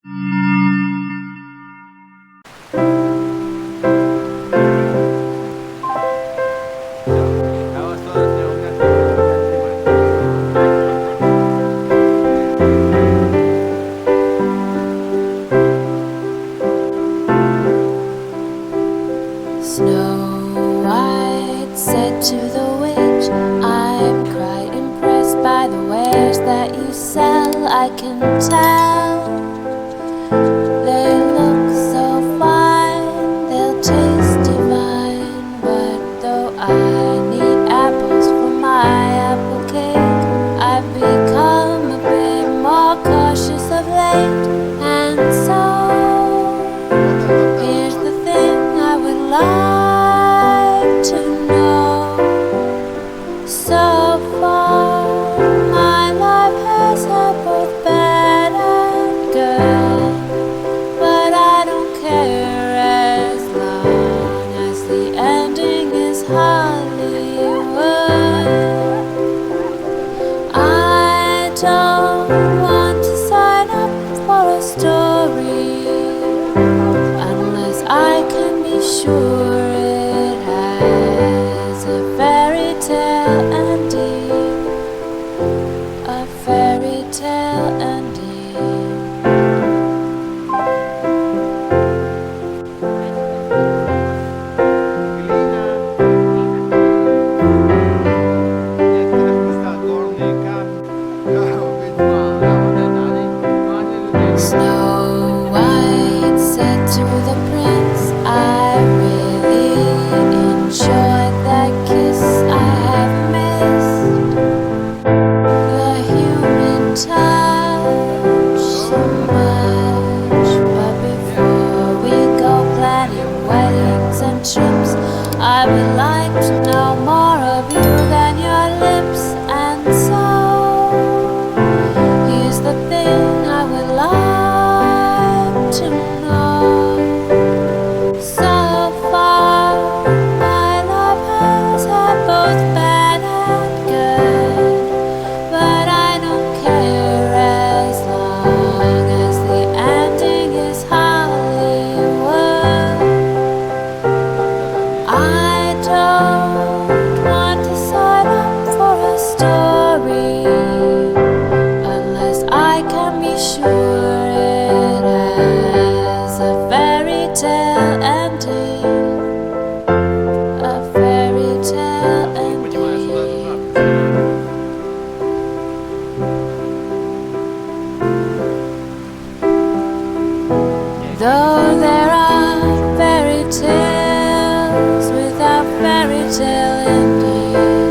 Snow White said to the witch, I'm quite impressed by the wares that you sell. I can tell they look so fine, they'll taste divine. But though I need apples for my apple cake, I've become a bit more cautious of late. And so here's the thing I would like to know. So far, my life has had both bad and good, but I don't care as long as the ending is Hollywood. I don't want to sign up for a story unless I can be sure it has a fairy tale ending, a fairy tale ending. Snow White said to the prince, I really enjoyed that kiss I have missed. The human touch so much. But before we go planning weddings and trips, I would like to know more of you than your lips. And so here's the thing I would like to know. So far, my love has had both bad and good, but I don't care as long as the ending is Hollywood. I don't want to sign up for a story unless I can be sure it has a fairy tale ending, a fairy tale ending. Though there are fairy tales without fairy tale endings,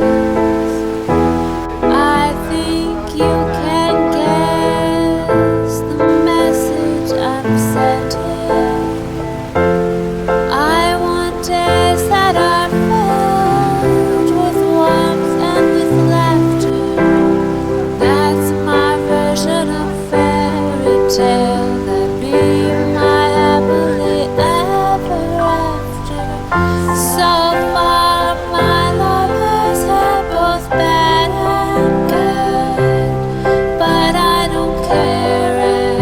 I think you can guess the message I'm sending. I want days that are filled with warmth and with laughter. That's my version of fairy tale. That be my happily ever after. So far, my love has had both bad and good, but I don't care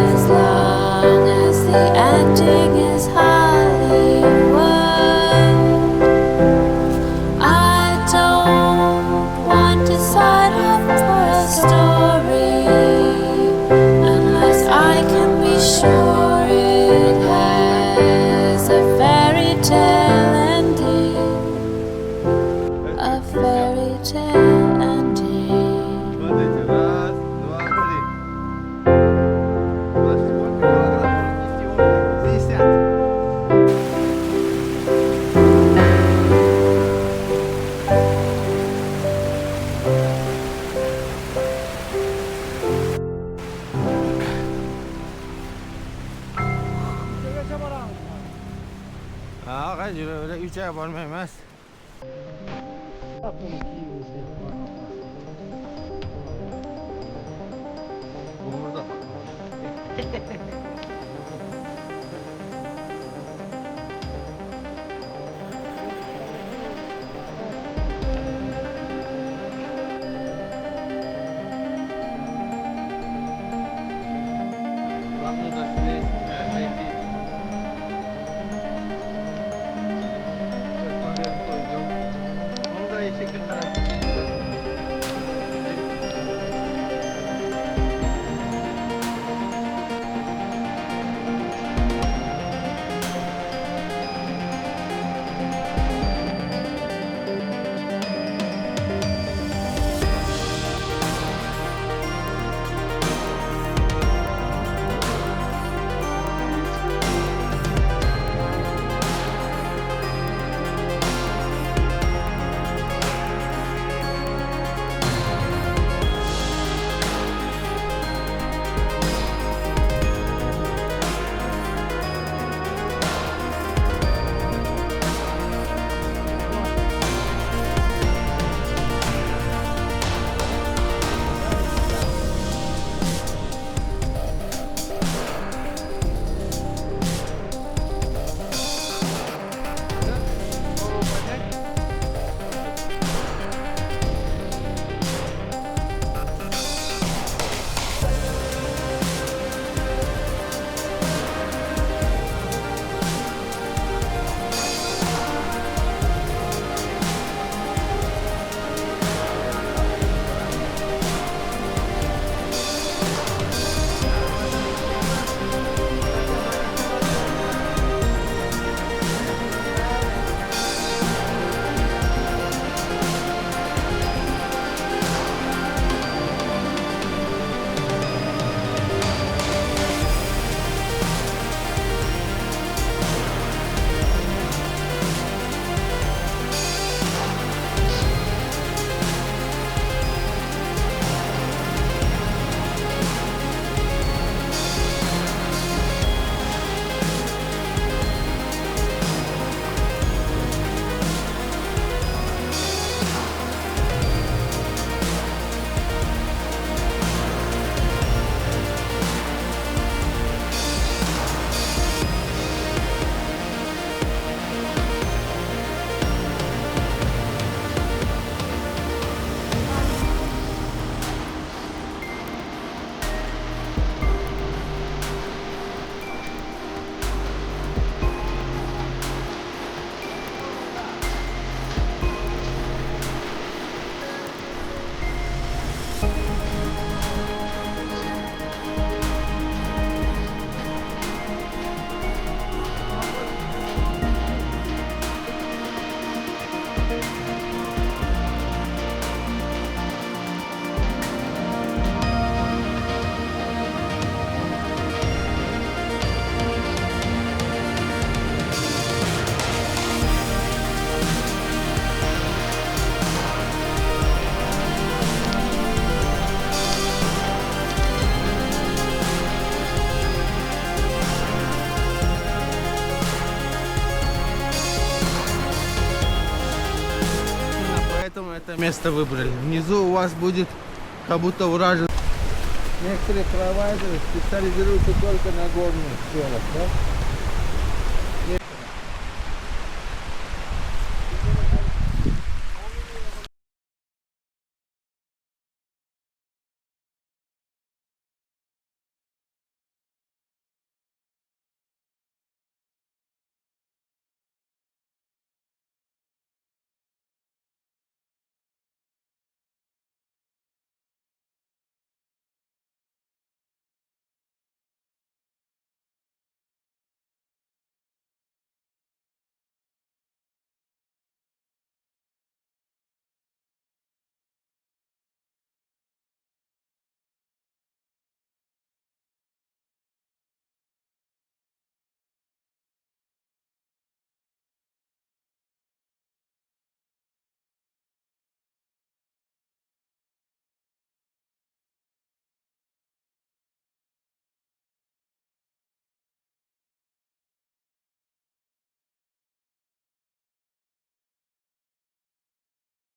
as long as the ending is Hollywood. I don't want to sign up for a story unless I can be sure it has a fairy tale ending, a fairy tale ending. Ağaç öyle 3 ay varmaz. Burada. Bak burada şuraya место выбрали. Внизу у вас будет как будто вражен. Некоторые провайдеры специализируются только на горных селах, да?